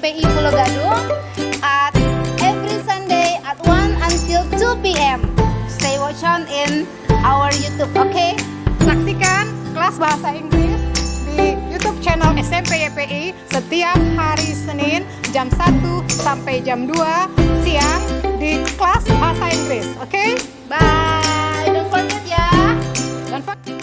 YPI Pulau Gadung at every Sunday at 1 until 2 p.m. Stay watch on in our YouTube, okay? Saksikan kelas bahasa Inggris di YouTube channel SMP YPI setiap hari Senin jam 1 sampai jam 2 siang di kelas bahasa Inggris. Oke? Bye. Don't forget ya. Don't forget.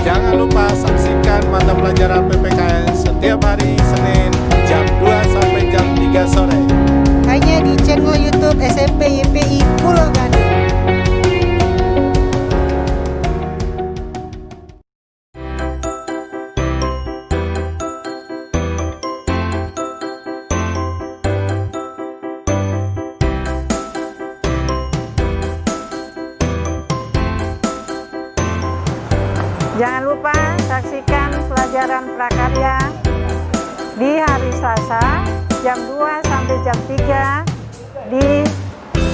Jangan lupa saksikan mata pelajaran PPKN setiap hari Senin jam 2 sampai jam 3 sore. Hanya di channel YouTube SMP YPI Pulau Gadung. Jangan lupa saksikan pelajaran prakarya di hari Selasa jam 2 sampai jam 3 di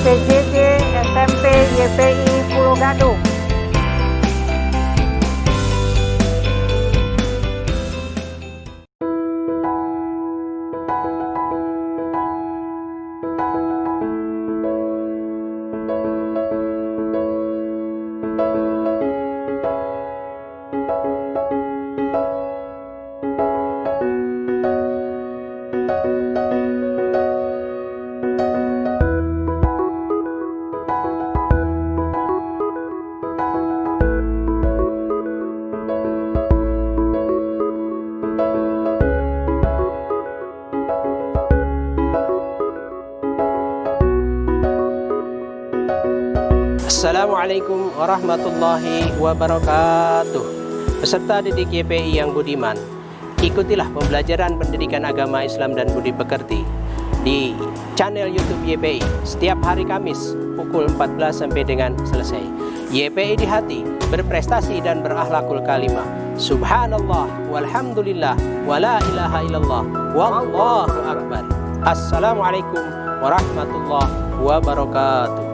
PJJ SMP YPI Pulau Gadung. Assalamualaikum warahmatullahi wabarakatuh. Peserta didik YPI yang budiman, ikutilah pembelajaran pendidikan agama Islam dan budi pekerti di channel YouTube YPI setiap hari Kamis pukul 14 sampai dengan selesai. YPI di hati, berprestasi dan berakhlakul kalimah. Subhanallah walhamdulillah wala ilaha illallah wallahu akbar. Assalamualaikum warahmatullahi wabarakatuh.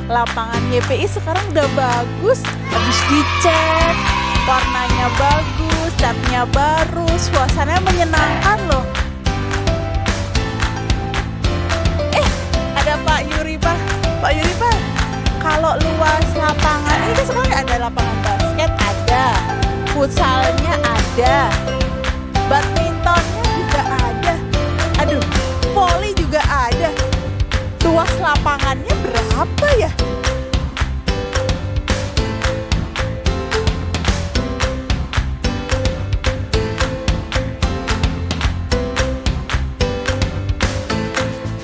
Lapangan YPI sekarang udah bagus, habis dicat, warnanya bagus, catnya baru, suasananya menyenangkan loh. Ada Pak Yuri Pak. Pak Yuri Pak, kalau luas lapangan ini kan sekarang ada lapangan basket, ada futsalnya, ada badmintonnya juga ada, aduh, voli juga ada. Luas lapangannya berapa ya?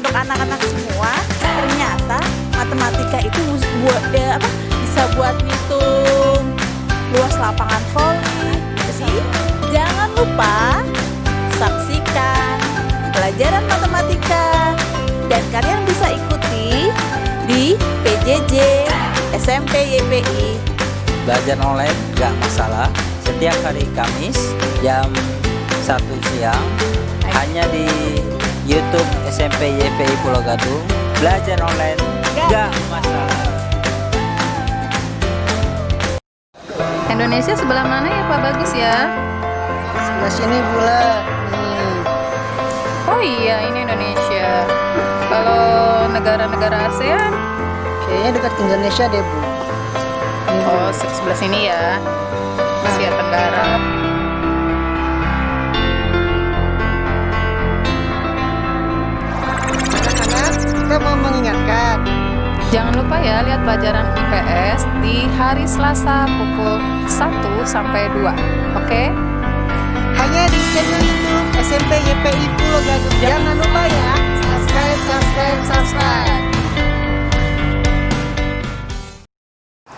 Untuk anak-anak semua, ternyata matematika itu bisa buat ngitung luas lapangan voli. Jadi, jangan lupa saksikan pelajaran matematika. Dan kalian bisa ikuti di PJJ SMP YPI. Belajar online gak masalah. Setiap hari Kamis jam 1 siang hanya di YouTube SMP YPI Pulau Gadung. Belajar online gak masalah. Indonesia sebelah mana ya Pak Bagus ya? Sebelah sini pula. Oh iya, ini Indonesia. Kalau negara-negara ASEAN, Kayaknya dekat ke Indonesia deh, Bu. oh sebelah sini ya, Asia Tenggara. Anak-anak, kita mau mengingatkan. Jangan lupa ya lihat pelajaran IPS di hari Selasa pukul 1 sampai 2. Oke? Hanya di channel YouTube SMP YPI Pulau Gadung. Jangan lupa ya, subscribe.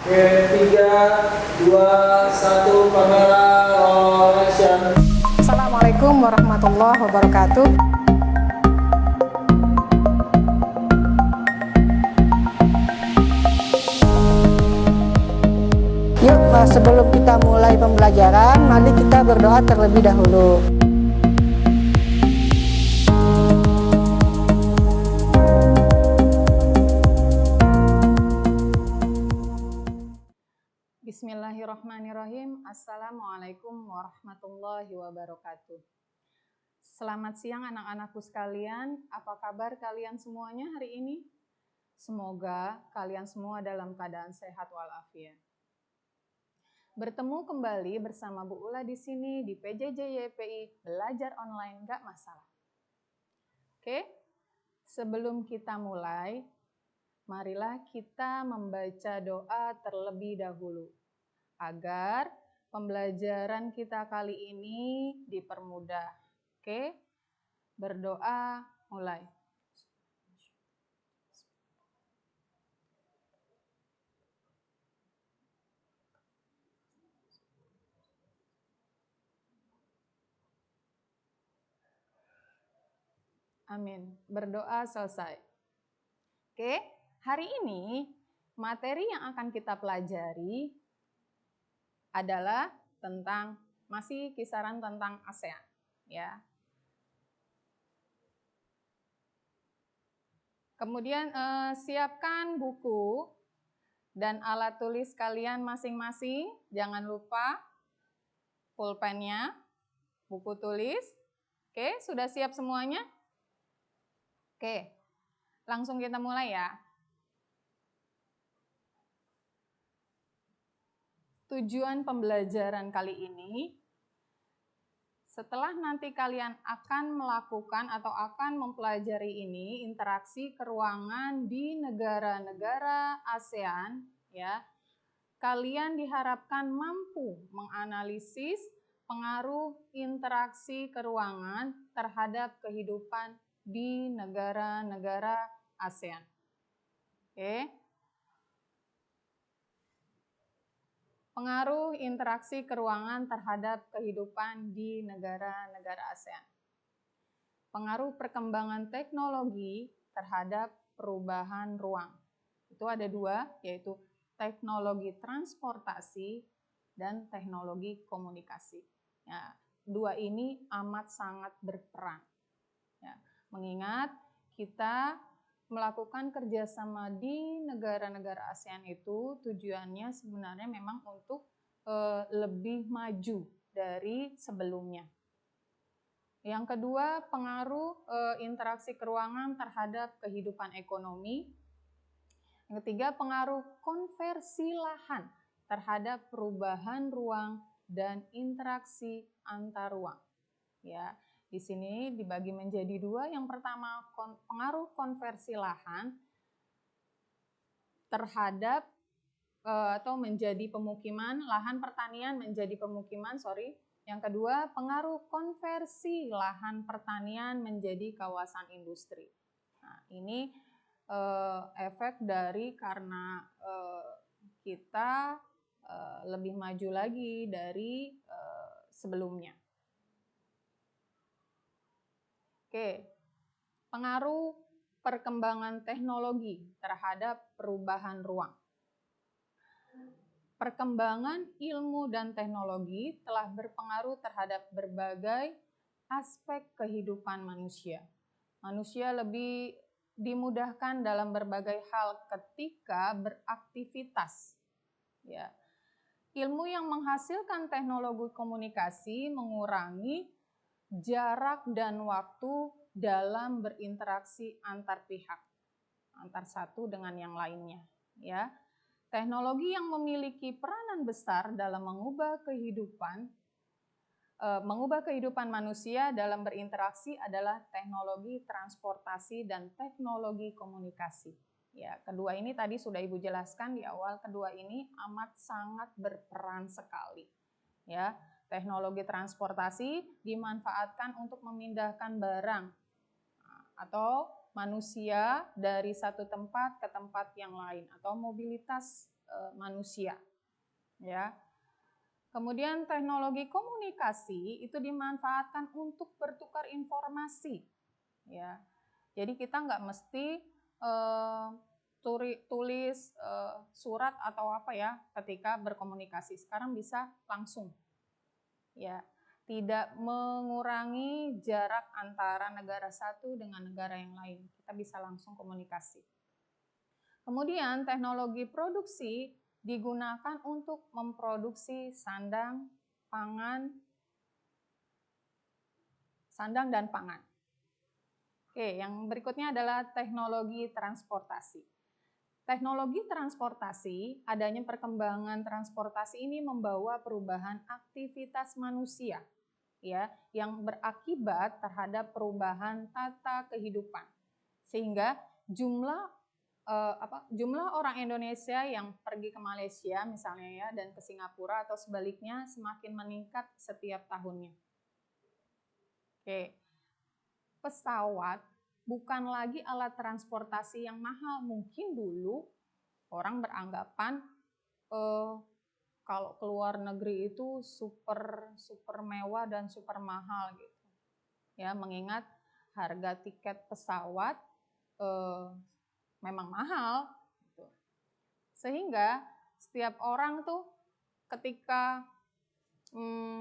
Oke, 3, 2, 1, kamera roll action. Assalamualaikum warahmatullahi wabarakatuh. Yuk sebelum kita mulai pembelajaran, mari kita berdoa terlebih dahulu. Bismillahirrahmanirrahim. Assalamualaikum warahmatullahi wabarakatuh. Selamat siang anak-anakku sekalian. Apa kabar kalian semuanya hari ini? Semoga kalian semua dalam keadaan sehat walafiat. Bertemu kembali bersama Bu Ula di sini di PJJ YPI Belajar Online Gak Masalah. Oke, sebelum kita mulai, marilah kita membaca doa terlebih dahulu agar pembelajaran kita kali ini dipermudah. Oke, berdoa mulai. Amin. Berdoa selesai. Oke, hari ini materi yang akan kita pelajari adalah masih kisaran tentang ASEAN, ya. Kemudian siapkan buku dan alat tulis kalian masing-masing. Jangan lupa pulpennya, buku tulis. Oke, sudah siap semuanya? Oke, langsung kita mulai ya. Tujuan pembelajaran kali ini, setelah nanti kalian akan melakukan atau akan mempelajari ini, interaksi keruangan di negara-negara ASEAN, ya, kalian diharapkan mampu menganalisis pengaruh interaksi keruangan terhadap kehidupan di negara-negara ASEAN. Oke. Pengaruh interaksi keruangan terhadap kehidupan di negara-negara ASEAN. Pengaruh perkembangan teknologi terhadap perubahan ruang. Itu ada dua, yaitu teknologi transportasi dan teknologi komunikasi. Ya, dua ini amat sangat berperan. Ya, mengingat kita melakukan kerjasama di negara-negara ASEAN itu tujuannya sebenarnya memang untuk lebih maju dari sebelumnya. Yang kedua, pengaruh interaksi keruangan terhadap kehidupan ekonomi. Yang ketiga, pengaruh konversi lahan terhadap perubahan ruang dan interaksi antar ruang. Ya. Di sini dibagi menjadi dua. Yang pertama, pengaruh konversi lahan terhadap atau menjadi pemukiman, lahan pertanian menjadi pemukiman, Yang kedua, pengaruh konversi lahan pertanian menjadi kawasan industri. Nah, ini efek dari karena kita lebih maju lagi dari sebelumnya. Oke, pengaruh perkembangan teknologi terhadap perubahan ruang. Perkembangan ilmu dan teknologi telah berpengaruh terhadap berbagai aspek kehidupan manusia. Manusia lebih dimudahkan dalam berbagai hal ketika beraktivitas. Ya. Ilmu yang menghasilkan teknologi komunikasi mengurangi jarak dan waktu dalam berinteraksi antar pihak, antar satu dengan yang lainnya. Ya, teknologi yang memiliki peranan besar dalam mengubah kehidupan manusia dalam berinteraksi adalah teknologi transportasi dan teknologi komunikasi. Ya, kedua ini tadi sudah Ibu jelaskan di awal. Kedua ini amat sangat berperan sekali. Ya. Teknologi transportasi dimanfaatkan untuk memindahkan barang atau manusia dari satu tempat ke tempat yang lain atau mobilitas manusia. Ya. Kemudian teknologi komunikasi itu dimanfaatkan untuk bertukar informasi. Ya. Jadi kita nggak mesti tulis surat atau apa ya ketika berkomunikasi. Sekarang bisa langsung. Ya, tidak mengurangi jarak antara negara satu dengan negara yang lain. Kita bisa langsung komunikasi. Kemudian teknologi produksi digunakan untuk memproduksi sandang dan pangan. Oke, yang berikutnya adalah teknologi transportasi. Teknologi transportasi, adanya perkembangan transportasi ini membawa perubahan aktivitas manusia, ya, yang berakibat terhadap perubahan tata kehidupan, sehingga jumlah orang Indonesia yang pergi ke Malaysia misalnya ya dan ke Singapura atau sebaliknya semakin meningkat setiap tahunnya. Oke, pesawat bukan lagi alat transportasi yang mahal. Mungkin dulu orang beranggapan kalau keluar negeri itu super mewah dan super mahal gitu. Ya, mengingat harga tiket pesawat memang mahal gitu. Sehingga setiap orang tuh ketika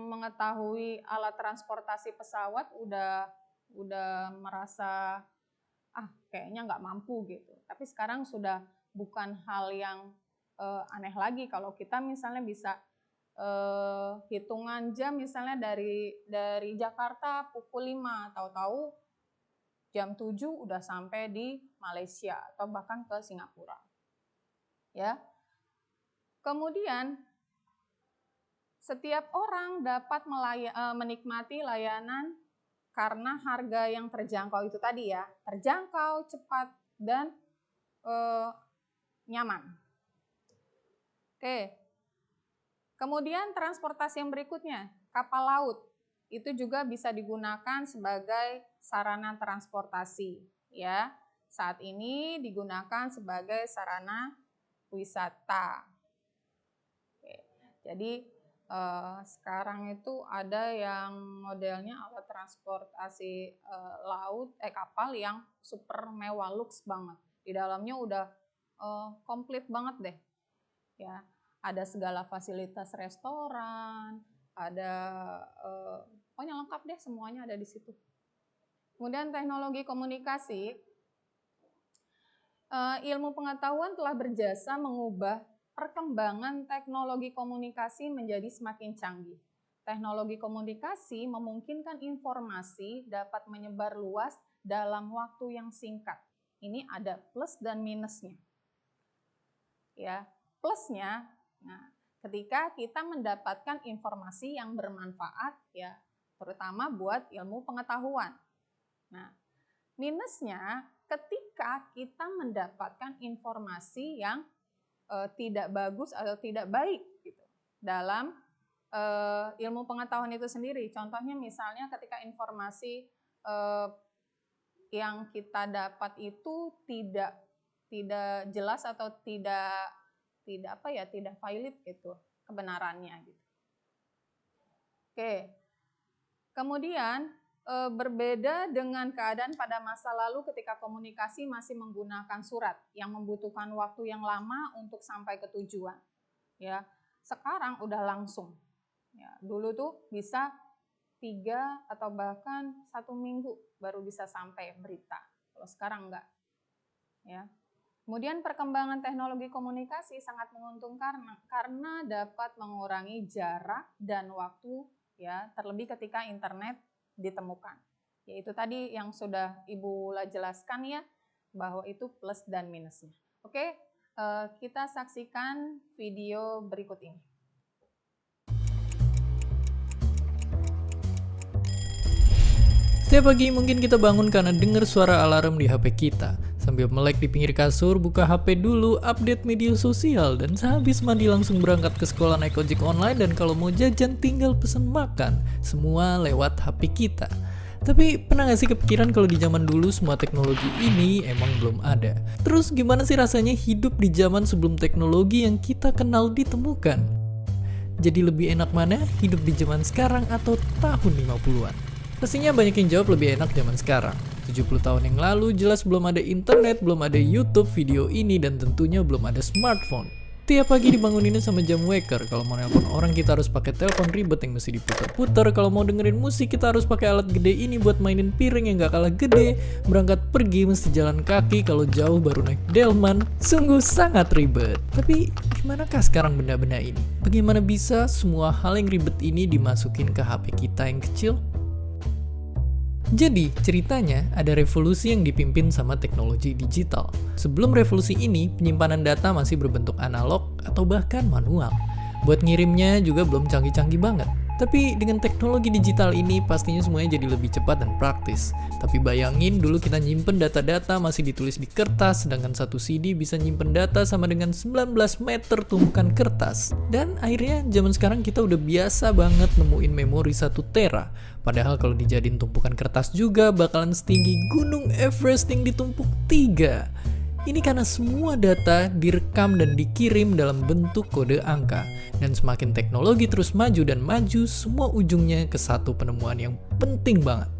mengetahui alat transportasi pesawat udah merasa kayaknya nggak mampu gitu. Tapi sekarang sudah bukan hal yang aneh lagi kalau kita misalnya bisa hitungan jam misalnya dari Jakarta pukul 5, tahu-tahu jam 7 udah sampai di Malaysia atau bahkan ke Singapura. Ya. Kemudian setiap orang dapat menikmati layanan karena harga yang terjangkau itu tadi ya, terjangkau, cepat, dan nyaman. Oke. Kemudian transportasi yang berikutnya, kapal laut. Itu juga bisa digunakan sebagai sarana transportasi. Ya, saat ini digunakan sebagai sarana wisata. Oke. Jadi sekarang itu ada yang modelnya alat transportasi kapal yang super mewah, luxe banget. Di dalamnya udah komplit banget deh. Ya, ada segala fasilitas restoran, ada pokoknya lengkap deh, semuanya ada di situ. Kemudian teknologi komunikasi, ilmu pengetahuan telah berjasa mengubah perkembangan teknologi komunikasi menjadi semakin canggih. Teknologi komunikasi memungkinkan informasi dapat menyebar luas dalam waktu yang singkat. Ini ada plus dan minusnya. Ya, plusnya, nah, ketika kita mendapatkan informasi yang bermanfaat, ya, terutama buat ilmu pengetahuan. Nah, minusnya ketika kita mendapatkan informasi yang tidak bagus atau tidak baik gitu dalam ilmu pengetahuan itu sendiri. Contohnya misalnya ketika informasi yang kita dapat itu tidak jelas atau tidak valid gitu kebenarannya gitu. Oke. Kemudian berbeda dengan keadaan pada masa lalu ketika komunikasi masih menggunakan surat yang membutuhkan waktu yang lama untuk sampai ke tujuan. Ya, sekarang udah langsung. Ya, dulu tuh bisa 3 atau bahkan 1 minggu baru bisa sampai berita. Kalau sekarang enggak. Ya. Kemudian perkembangan teknologi komunikasi sangat menguntungkan karena dapat mengurangi jarak dan waktu, ya, terlebih ketika internet ditemukan. Yaitu tadi yang sudah Ibu Ula jelaskan ya, bahwa itu plus dan minusnya. Oke, kita saksikan video berikut ini. Setiap pagi mungkin kita bangun karena dengar suara alarm di HP kita. Sambil melek di pinggir kasur, buka HP dulu, update media sosial, dan sehabis mandi langsung berangkat ke sekolah naik ojek online, dan kalau mau jajan tinggal pesen makan. Semua lewat HP kita. Tapi pernah gak sih kepikiran kalau di zaman dulu semua teknologi ini emang belum ada? Terus gimana sih rasanya hidup di zaman sebelum teknologi yang kita kenal ditemukan? Jadi lebih enak mana hidup di zaman sekarang atau tahun 50-an? Pastinya banyak yang jawab lebih enak zaman sekarang. 70 tahun yang lalu jelas belum ada internet, belum ada YouTube, video ini, dan tentunya belum ada smartphone. Tiap pagi dibanguninnya sama jam waker. Kalau mau nelpon orang kita harus pakai telepon ribet yang mesti diputar-putar. Kalau mau dengerin musik kita harus pakai alat gede ini buat mainin piring yang gak kalah gede. Berangkat pergi mesti jalan kaki, kalau jauh baru naik delman. Sungguh sangat ribet. Tapi gimanakah sekarang benda-benda ini? Bagaimana bisa semua hal yang ribet ini dimasukin ke HP kita yang kecil? Jadi, ceritanya ada revolusi yang dipimpin sama teknologi digital. Sebelum revolusi ini, penyimpanan data masih berbentuk analog atau bahkan manual. Buat ngirimnya juga belum canggih-canggih banget. Tapi dengan teknologi digital ini pastinya semuanya jadi lebih cepat dan praktis. Tapi bayangin dulu kita nyimpen data-data masih ditulis di kertas, sedangkan satu CD bisa nyimpen data sama dengan 19 meter tumpukan kertas. Dan akhirnya zaman sekarang kita udah biasa banget nemuin memori 1 tera. Padahal kalau dijadiin tumpukan kertas juga bakalan setinggi Gunung Everest yang ditumpuk 3. Ini karena semua data direkam dan dikirim dalam bentuk kode angka. Dan semakin teknologi terus maju dan maju, semua ujungnya ke satu penemuan yang penting banget.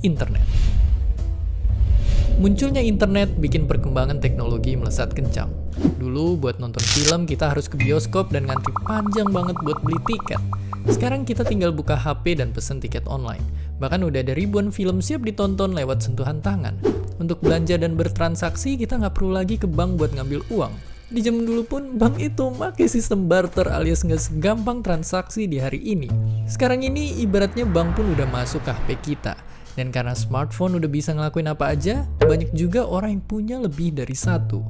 Internet. Munculnya internet bikin perkembangan teknologi melesat kencang. Dulu buat nonton film kita harus ke bioskop dan ngantri panjang banget buat beli tiket. Sekarang kita tinggal buka HP dan pesen tiket online. Bahkan udah ada ribuan film siap ditonton lewat sentuhan tangan. Untuk belanja dan bertransaksi kita nggak perlu lagi ke bank buat ngambil uang. Di zaman dulu pun bank itu pakai sistem barter alias nggak segampang transaksi di hari ini. Sekarang ini ibaratnya bank pun udah masuk ke HP kita. Dan karena smartphone udah bisa ngelakuin apa aja, banyak juga orang yang punya lebih dari satu.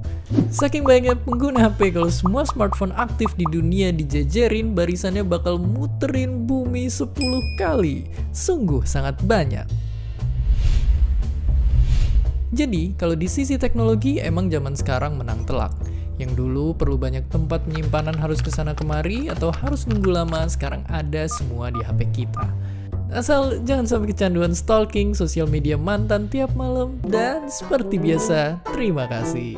Saking banyaknya pengguna HP, kalau semua smartphone aktif di dunia dijejerin, barisannya bakal muterin bumi 10 kali. Sungguh sangat banyak. Jadi, kalau di sisi teknologi, emang zaman sekarang menang telak. Yang dulu perlu banyak tempat penyimpanan harus kesana kemari, atau harus nunggu lama, sekarang ada semua di HP kita. Asal jangan sampai kecanduan stalking sosial media mantan tiap malam. Dan seperti biasa, terima kasih.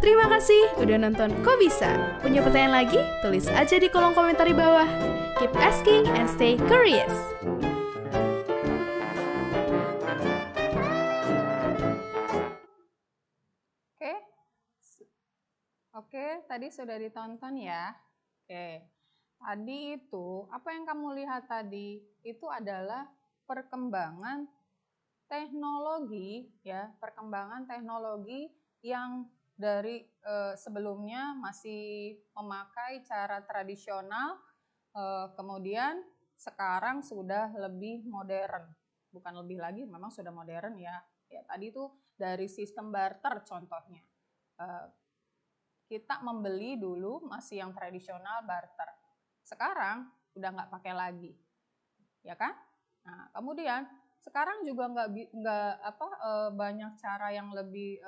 Terima kasih udah nonton Kok Bisa? Punya pertanyaan lagi? Tulis aja di kolom komentar di bawah. Keep asking and stay curious. Oke, tadi sudah ditonton ya. Oke. Tadi itu, apa yang kamu lihat tadi, itu adalah perkembangan teknologi, ya, perkembangan teknologi yang dari sebelumnya masih memakai cara tradisional, kemudian sekarang sudah lebih modern. Bukan lebih lagi, memang sudah modern ya. Ya, tadi itu dari sistem barter contohnya. Kita membeli dulu masih yang tradisional barter. Sekarang udah nggak pakai lagi, ya kan? Nah, kemudian sekarang juga banyak cara yang lebih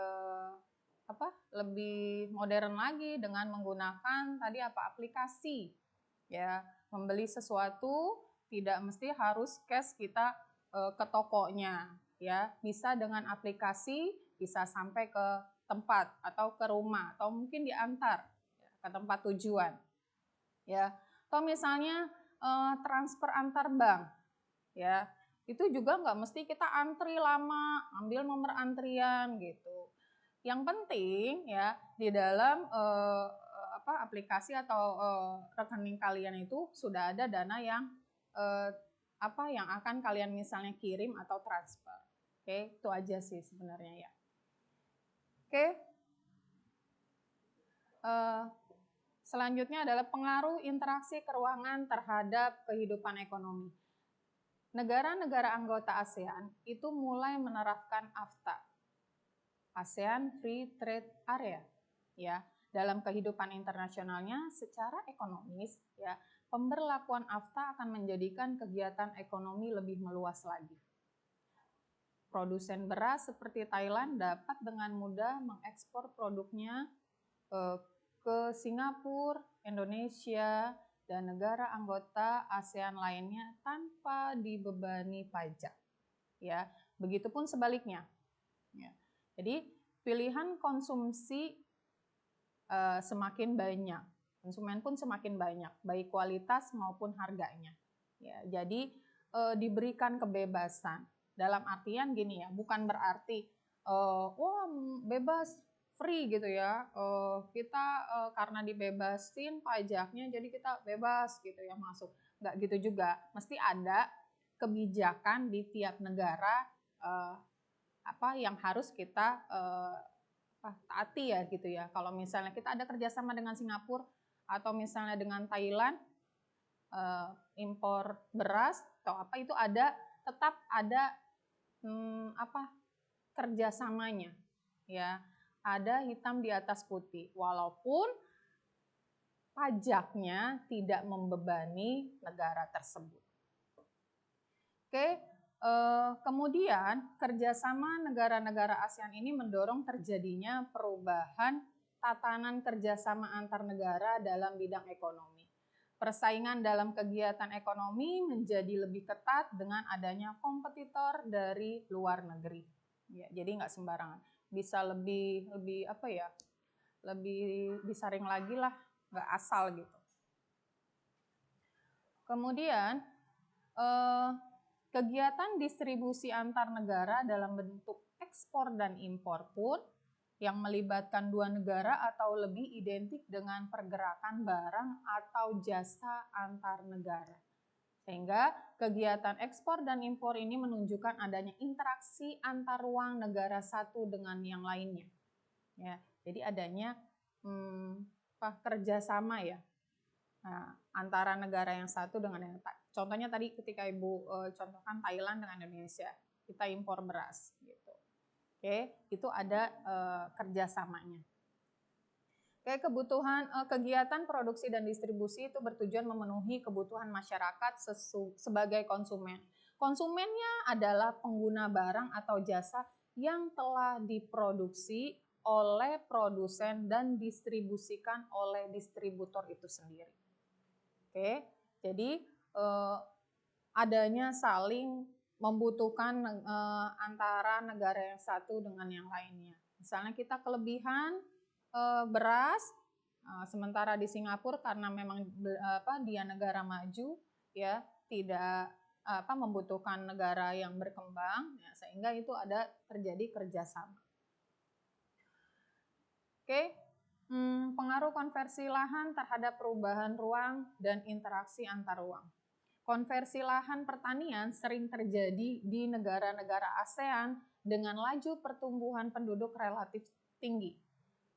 lebih modern lagi dengan menggunakan tadi aplikasi, ya. Membeli sesuatu tidak mesti harus cash kita ke tokonya, ya. Bisa dengan aplikasi, bisa sampai ke tempat atau ke rumah atau mungkin diantar ke tempat tujuan, ya. Atau misalnya transfer antar bank, ya, itu juga nggak mesti kita antri lama, ambil nomor antrian gitu. Yang penting ya di dalam aplikasi atau rekening kalian itu sudah ada dana yang yang akan kalian misalnya kirim atau transfer. Oke, itu aja sih sebenarnya ya. Oke. Selanjutnya adalah pengaruh interaksi keuangan terhadap kehidupan ekonomi. Negara-negara anggota ASEAN itu mulai menerapkan AFTA, ASEAN Free Trade Area, ya. Dalam kehidupan internasionalnya secara ekonomis, ya, pemberlakuan AFTA akan menjadikan kegiatan ekonomi lebih meluas lagi. Produsen beras seperti Thailand dapat dengan mudah mengekspor produknya ke Singapura, Indonesia, dan negara anggota ASEAN lainnya tanpa dibebani pajak. Ya, begitupun sebaliknya. Ya. Jadi pilihan konsumsi semakin banyak, konsumen pun semakin banyak, baik kualitas maupun harganya. Ya, jadi diberikan kebebasan. Dalam artian gini ya, bukan berarti wah bebas free gitu ya, kita karena dibebasin pajaknya jadi kita bebas gitu ya masuk. Nggak gitu juga, mesti ada kebijakan di tiap negara apa yang harus kita taati ya gitu ya. Kalau misalnya kita ada kerjasama dengan Singapura atau misalnya dengan Thailand, impor beras atau apa itu tetap ada kerjasamanya ya, ada hitam di atas putih walaupun pajaknya tidak membebani negara tersebut. Oke, kemudian kerjasama negara-negara ASEAN ini mendorong terjadinya perubahan tatanan kerjasama antar negara dalam bidang ekonomi. Persaingan dalam kegiatan ekonomi menjadi lebih ketat dengan adanya kompetitor dari luar negeri. Ya, jadi nggak sembarangan, bisa lebih disaring lagi lah, nggak asal gitu. Kemudian kegiatan distribusi antar negara dalam bentuk ekspor dan impor pun yang melibatkan dua negara atau lebih identik dengan pergerakan barang atau jasa antar negara. Sehingga kegiatan ekspor dan impor ini menunjukkan adanya interaksi antar ruang negara satu dengan yang lainnya. Ya, jadi adanya kerjasama ya. Nah, antara negara yang satu dengan yang lain. Contohnya tadi ketika Ibu contohkan Thailand dengan Indonesia, kita impor beras gitu. Oke, itu ada kerjasamanya. Oke, kegiatan produksi dan distribusi itu bertujuan memenuhi kebutuhan masyarakat sebagai konsumen. Konsumennya adalah pengguna barang atau jasa yang telah diproduksi oleh produsen dan distribusikan oleh distributor itu sendiri. Oke, jadi adanya saling membutuhkan antara negara yang satu dengan yang lainnya. Misalnya kita kelebihan beras, sementara di Singapura karena memang dia negara maju, ya tidak membutuhkan negara yang berkembang, ya, sehingga itu ada terjadi kerjasama. Oke, pengaruh konversi lahan terhadap perubahan ruang dan interaksi antar ruang. Konversi lahan pertanian sering terjadi di negara-negara ASEAN dengan laju pertumbuhan penduduk relatif tinggi.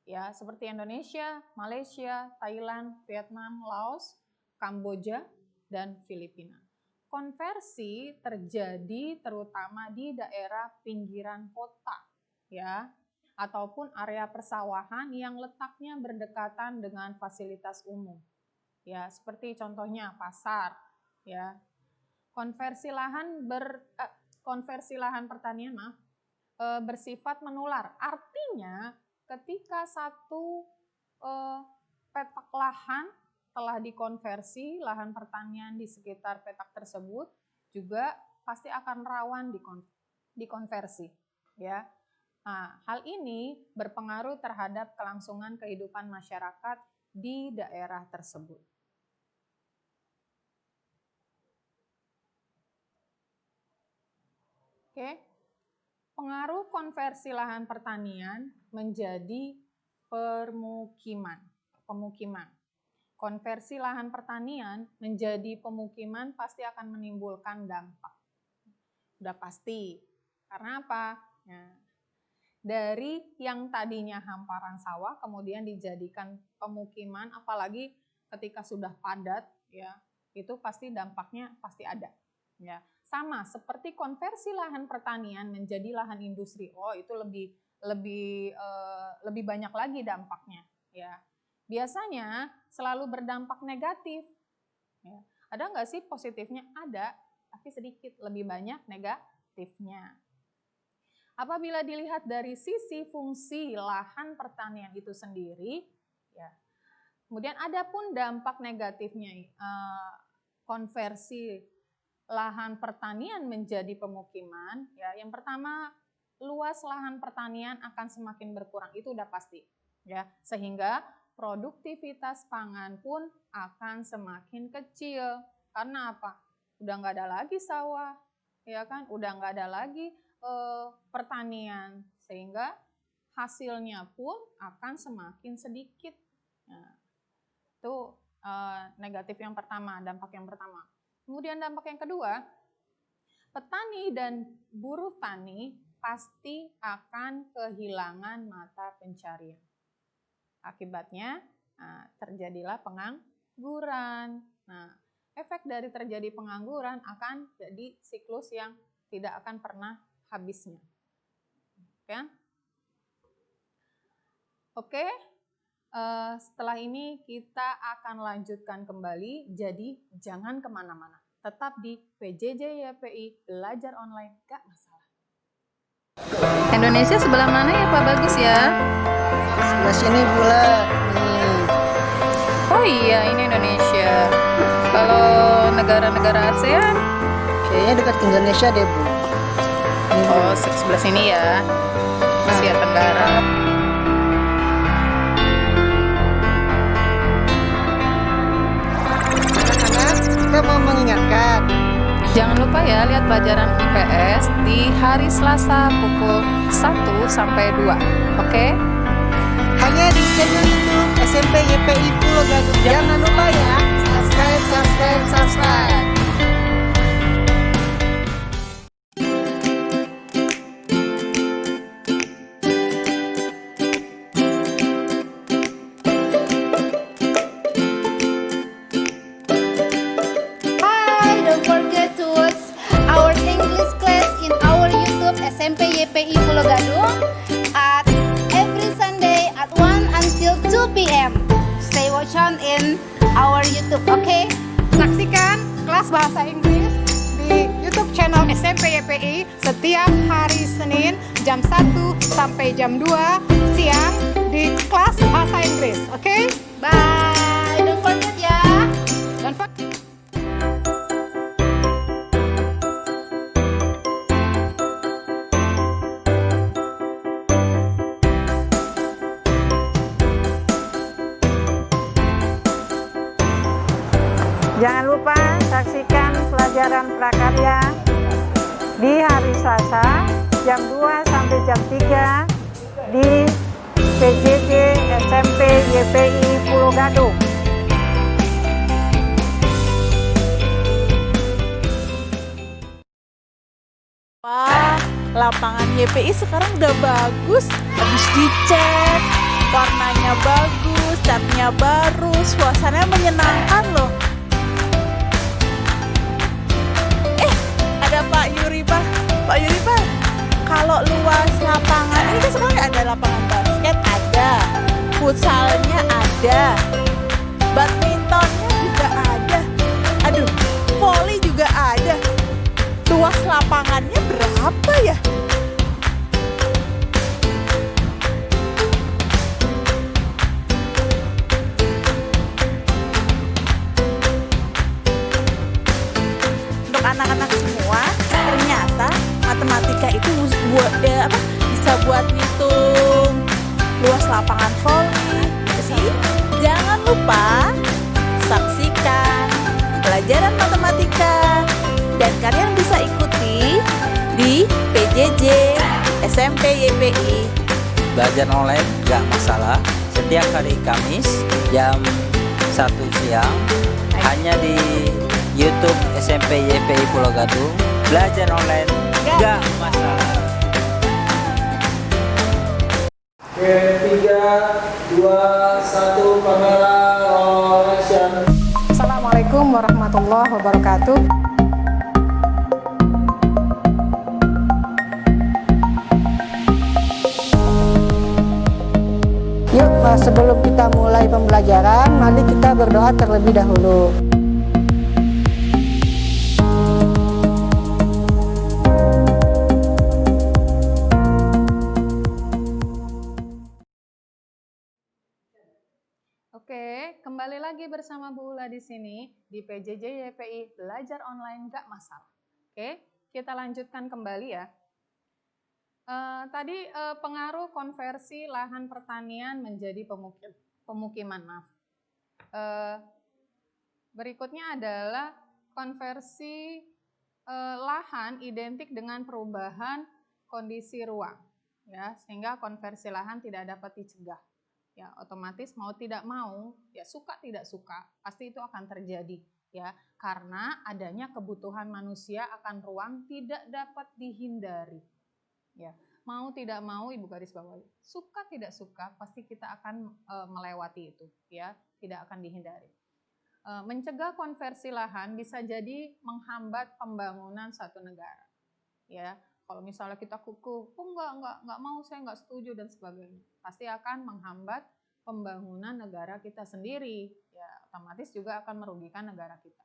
Ya, seperti Indonesia, Malaysia, Thailand, Vietnam, Laos, Kamboja, dan Filipina. Konversi terjadi terutama di daerah pinggiran kota, ya, ataupun area persawahan yang letaknya berdekatan dengan fasilitas umum. Ya, seperti contohnya pasar, ya. Konversi lahan pertanian bersifat menular. Artinya ketika satu petak lahan telah dikonversi, lahan pertanian di sekitar petak tersebut juga pasti akan rawan dikonversi, ya. Nah, hal ini berpengaruh terhadap kelangsungan kehidupan masyarakat di daerah tersebut. Oke. Pengaruh konversi lahan pertanian menjadi pemukiman. Konversi lahan pertanian menjadi pemukiman pasti akan menimbulkan dampak. Udah pasti. Karena apa? Nah, dari yang tadinya hamparan sawah kemudian dijadikan pemukiman, apalagi ketika sudah padat, ya, itu pasti dampaknya pasti ada. Ya, sama seperti konversi lahan pertanian menjadi lahan industri. Oh, itu lebih banyak lagi dampaknya, ya. Biasanya selalu berdampak negatif. Ya. Ada nggak sih positifnya? Ada, tapi sedikit, lebih banyak negatifnya. Apabila dilihat dari sisi fungsi lahan pertanian itu sendiri, ya. Kemudian ada pun dampak negatifnya, konversi lahan pertanian menjadi pemukiman, ya. Yang pertama, luas lahan pertanian akan semakin berkurang, itu udah pasti, ya. Sehingga produktivitas pangan pun akan semakin kecil. Karena apa? udah nggak ada lagi sawah, ya kan? Udah nggak ada lagi pertanian, sehingga hasilnya pun akan semakin sedikit. Nah, itu negatif yang pertama, dampak yang pertama. Kemudian dampak yang kedua, petani dan buruh tani pasti akan kehilangan mata pencarian. Akibatnya terjadilah pengangguran. Nah, efek dari terjadi pengangguran akan jadi siklus yang tidak akan pernah habisnya. Kan? Oke, setelah ini kita akan lanjutkan kembali, jadi jangan kemana-mana. Tetap di PJJ YPI, belajar online gak masalah. Indonesia sebelah mana ya Pak Bagus ya? Sebelah sini pula. Nih. Oh iya, ini Indonesia. Kalau negara-negara ASEAN? Kayaknya dekat ke Indonesia deh, Bu. Oh, sebelah sini ya. Asia Tenggara. Anak-anak, kita mau mengingatkan. Jangan lupa ya lihat pelajaran IPS di hari Selasa pukul 1 sampai 2. Oke? Hanya di channel YouTube SMP YPI Pulau Gadung. Jangan lupa ya. Subscribe. Hi, don't forget to watch our English class in our YouTube SMP YPI Pulau Gadung at every Sunday at 1 until 2 p.m. Stay watch on in our YouTube, okay? Saksikan kelas bahasa Inggris di YouTube channel SMP YPI setiap hari Senin jam 1 sampai jam 2 siang di kelas bahasa Inggris. Oke? Bye, don't forget ya. Don't forget. Jangan lupa saksikan pelajaran prakarya di hari Selasa jam 2 sampai jam 3 di PJJ SMP YPI Pulau Gadung. Wah, lapangan YPI sekarang udah bagus. Habis dicat, warnanya bagus, catnya baru, suasananya menyenangkan loh. Ada Pak Yuri Pak. Pak Yuri Pak, kalau luas lapangan ini kan sekarang ada lapangan basket, ada futsalnya, ada badmintonnya juga ada, aduh, volley juga ada. Luas lapangannya berapa ya? Untuk anak-anak semua, ternyata matematika itu bisa buat ngitung luas lapangan volley. Jadi jangan lupa saksikan pelajaran matematika dan kalian bisa ikuti di PJJ SMP YPI. Belajar online gak masalah. Setiap hari Kamis jam 1 siang hanya di YouTube SMP YPI Pulau Gadung. Belajar online gak masalah. Oke, 3, 2, 1, kamera roll action. Assalamualaikum warahmatullahi wabarakatuh. Yuk, sebelum kita mulai pembelajaran, mari kita berdoa terlebih dahulu. Oke, kembali lagi bersama Bu Ula di sini di PJJ YPI belajar online gak masalah. Oke, kita lanjutkan kembali ya. Tadi pengaruh konversi lahan pertanian menjadi pemukiman. Berikutnya adalah konversi lahan identik dengan perubahan kondisi ruang, ya, sehingga konversi lahan tidak dapat dicegah. Ya, otomatis mau tidak mau, ya suka tidak suka, pasti itu akan terjadi, ya, karena adanya kebutuhan manusia akan ruang tidak dapat dihindari. Ya, mau tidak mau, Ibu garis bawahi, suka tidak suka, pasti kita akan melewati itu, ya, tidak akan dihindari. Mencegah konversi lahan bisa jadi menghambat pembangunan satu negara. Ya, kalau misalnya kita kukuh, enggak mau, saya enggak setuju dan sebagainya, pasti akan menghambat pembangunan negara kita sendiri. Ya, otomatis juga akan merugikan negara kita.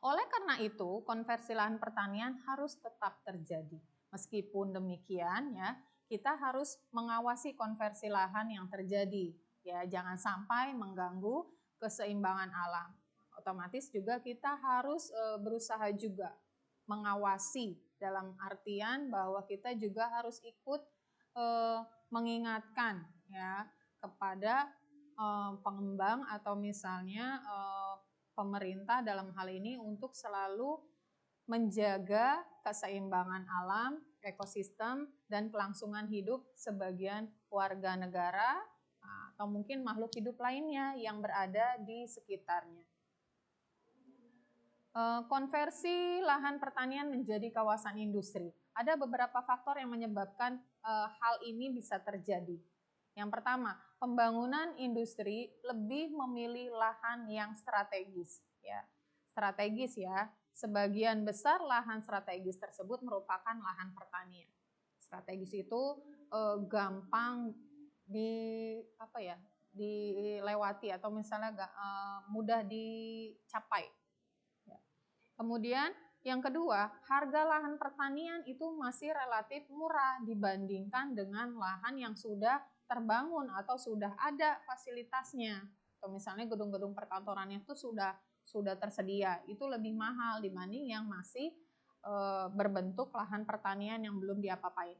Oleh karena itu, konversi lahan pertanian harus tetap terjadi. Meskipun demikian, ya, kita harus mengawasi konversi lahan yang terjadi. Ya, jangan sampai mengganggu keseimbangan alam. Otomatis juga kita harus berusaha juga mengawasi, dalam artian bahwa kita juga harus ikut mengingatkan, ya, kepada pengembang atau misalnya pemerintah dalam hal ini untuk selalu menjaga keseimbangan alam, ekosistem, dan kelangsungan hidup sebagian warga negara atau mungkin makhluk hidup lainnya yang berada di sekitarnya. Konversi lahan pertanian menjadi kawasan industri. Ada beberapa faktor yang menyebabkan hal ini bisa terjadi. Yang pertama, pembangunan industri lebih memilih lahan yang strategis. Ya, strategis ya. Sebagian besar lahan strategis tersebut merupakan lahan pertanian. Strategis itu gampang dilewati atau misalnya mudah dicapai. Ya. Kemudian yang kedua, harga lahan pertanian itu masih relatif murah dibandingkan dengan lahan yang sudah terbangun atau sudah ada fasilitasnya. Atau misalnya gedung-gedung perkantorannya itu sudah tersedia, itu lebih mahal dibanding yang masih berbentuk lahan pertanian yang belum diapa-apain.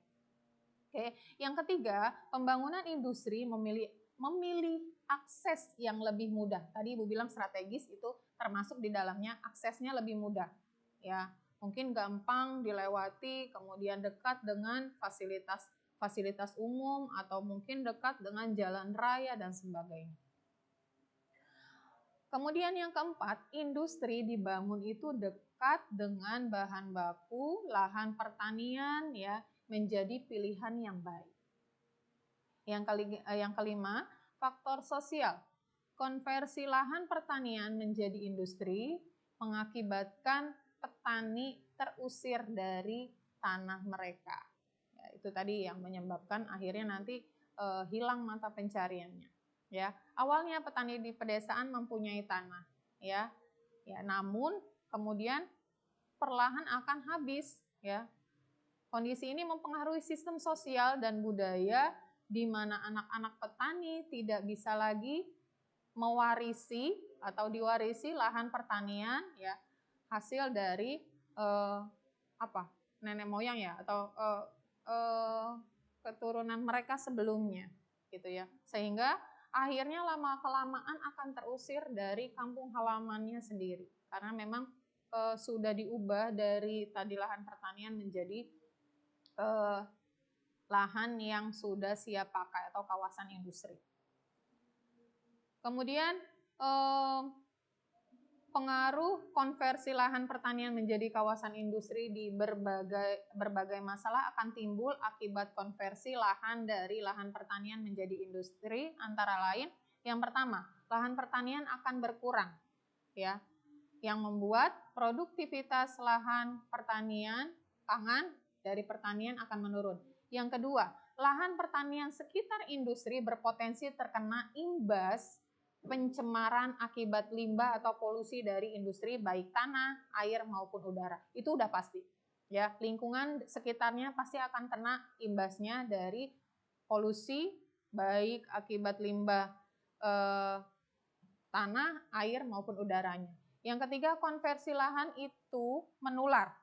Oke, yang ketiga, pembangunan industri memilih akses yang lebih mudah. Tadi Ibu bilang strategis, itu termasuk di dalamnya aksesnya lebih mudah. Ya, mungkin gampang dilewati, kemudian dekat dengan fasilitas umum atau mungkin dekat dengan jalan raya dan sebagainya. Kemudian yang keempat, industri dibangun itu dekat dengan bahan baku, lahan pertanian, ya, menjadi pilihan yang baik. Yang kelima, faktor sosial. Konversi lahan pertanian menjadi industri mengakibatkan petani terusir dari tanah mereka. Ya, itu tadi yang menyebabkan akhirnya nanti hilang mata pencariannya. Ya, awalnya petani di pedesaan mempunyai tanah, ya, namun kemudian perlahan akan habis, ya. Kondisi ini mempengaruhi sistem sosial dan budaya di mana anak-anak petani tidak bisa lagi mewarisi atau diwarisi lahan pertanian, ya, hasil dari nenek moyang, ya, atau keturunan mereka sebelumnya, gitu ya, sehingga akhirnya lama-kelamaan akan terusir dari kampung halamannya sendiri karena memang sudah diubah dari tadi lahan pertanian menjadi lahan yang sudah siap pakai atau kawasan industri. Kemudian pengaruh konversi lahan pertanian menjadi kawasan industri di berbagai masalah akan timbul akibat konversi lahan dari lahan pertanian menjadi industri, antara lain yang pertama, lahan pertanian akan berkurang, ya, yang membuat produktivitas lahan pertanian pangan dari pertanian akan menurun. Yang kedua, lahan pertanian sekitar industri berpotensi terkena imbas pencemaran akibat limbah atau polusi dari industri baik tanah, air maupun udara. Itu udah pasti. Ya, lingkungan sekitarnya pasti akan kena imbasnya dari polusi baik akibat limbah tanah, air maupun udaranya. Yang ketiga, konversi lahan itu menular.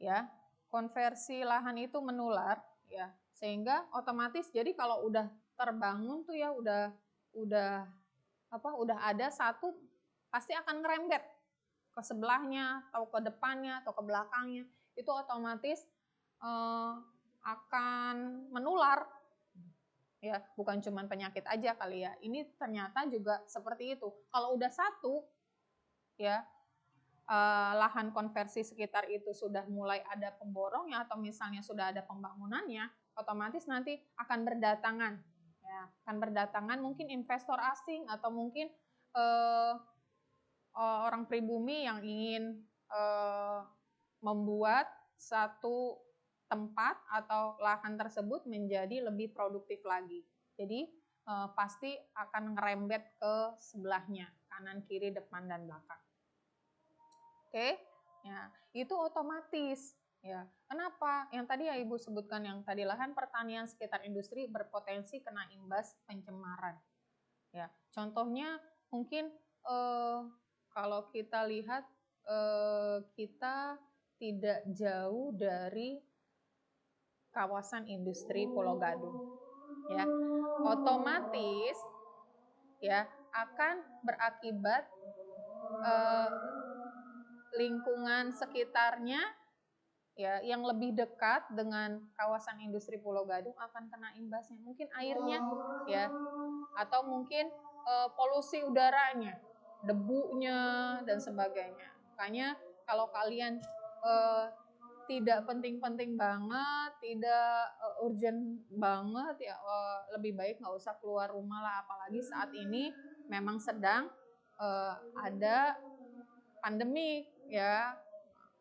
Ya, konversi lahan itu menular, ya, sehingga otomatis jadi kalau udah terbangun tuh ya udah ada satu pasti akan ngerembet ke sebelahnya atau ke depannya atau ke belakangnya, itu otomatis akan menular. Ya, bukan cuma penyakit aja kali ya. Ini ternyata juga seperti itu. Kalau udah satu, ya lahan konversi sekitar itu sudah mulai ada pemborongnya atau misalnya sudah ada pembangunannya, otomatis nanti akan berdatangan. Ya, akan berdatangan mungkin investor asing atau mungkin orang pribumi yang ingin membuat satu tempat atau lahan tersebut menjadi lebih produktif lagi. Jadi pasti akan ngerembet ke sebelahnya, kanan, kiri, depan, dan belakang. Oke, ya itu otomatis. Ya, kenapa? Yang tadi ya Ibu sebutkan, yang tadi lahan pertanian sekitar industri berpotensi kena imbas pencemaran. Ya, contohnya mungkin kalau kita lihat kita tidak jauh dari kawasan industri Pulau Gadung, ya otomatis ya akan berakibat lingkungan sekitarnya ya yang lebih dekat dengan kawasan industri Pulau Gadung akan kena imbasnya, mungkin airnya ya atau mungkin polusi udaranya, debunya dan sebagainya. Makanya kalau kalian tidak penting-penting banget, tidak urgent banget ya lebih baik nggak usah keluar rumah lah, apalagi saat ini memang sedang ada pandemi ya,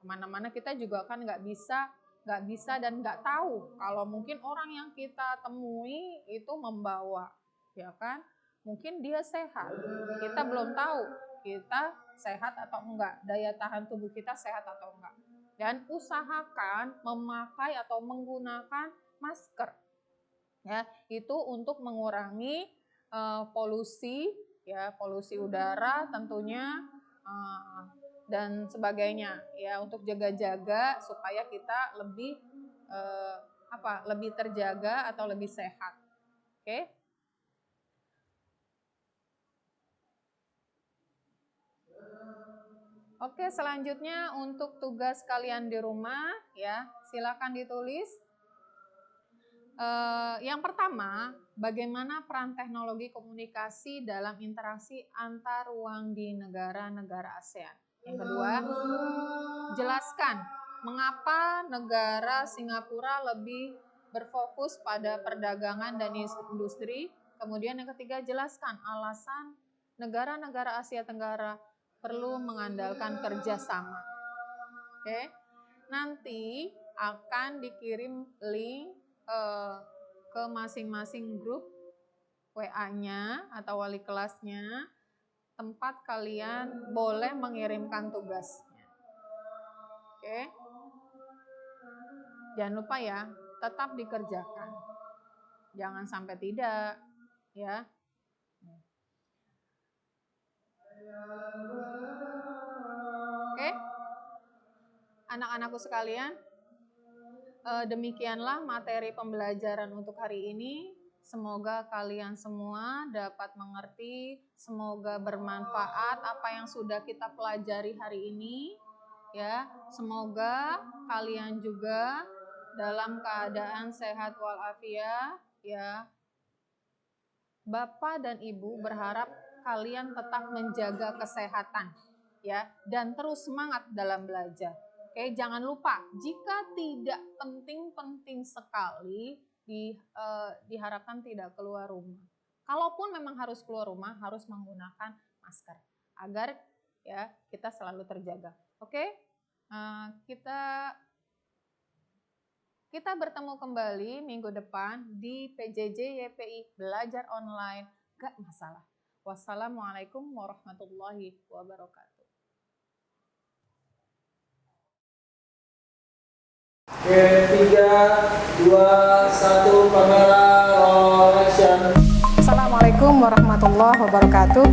kemana-mana kita juga kan nggak bisa dan nggak tahu kalau mungkin orang yang kita temui itu membawa, ya kan? Mungkin dia sehat, kita belum tahu kita sehat atau enggak, daya tahan tubuh kita sehat atau enggak. Dan usahakan memakai atau menggunakan masker, ya itu untuk mengurangi polusi, ya polusi udara tentunya dan sebagainya, ya untuk jaga-jaga supaya kita lebih lebih terjaga atau lebih sehat. Oke? Oke, selanjutnya untuk tugas kalian di rumah, ya silakan ditulis. Yang pertama, bagaimana peran teknologi komunikasi dalam interaksi antar ruang di negara-negara ASEAN. Yang kedua, jelaskan mengapa negara Singapura lebih berfokus pada perdagangan dan industri. Kemudian yang ketiga, jelaskan alasan negara-negara Asia Tenggara perlu mengandalkan kerjasama. Oke, nanti akan dikirim link ke masing-masing grup WA-nya atau wali kelasnya, tempat kalian boleh mengirimkan tugasnya. Oke, jangan lupa ya, tetap dikerjakan, jangan sampai tidak, ya. Oke, anak-anakku sekalian, demikianlah materi pembelajaran untuk hari ini. Semoga kalian semua dapat mengerti, semoga bermanfaat apa yang sudah kita pelajari hari ini. Ya, semoga kalian juga dalam keadaan sehat walafiat. Ya, Bapak dan Ibu berharap kalian tetap menjaga kesehatan, ya, dan terus semangat dalam belajar. Oke, jangan lupa jika tidak penting-penting sekali diharapkan tidak keluar rumah. Kalaupun memang harus keluar rumah, harus menggunakan masker agar ya kita selalu terjaga. Oke, kita bertemu kembali minggu depan di PJJ YPI Belajar Online, gak masalah. Wassalamualaikum warahmatullahi wabarakatuh. Oke, 3, 2, 1, kamera, roll action. Assalamualaikum warahmatullahi wabarakatuh.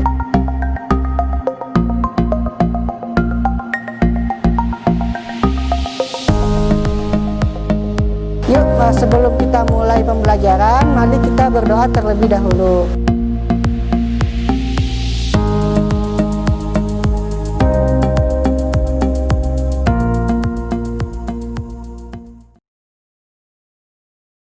Yuk, sebelum kita mulai pembelajaran, mari kita berdoa terlebih dahulu.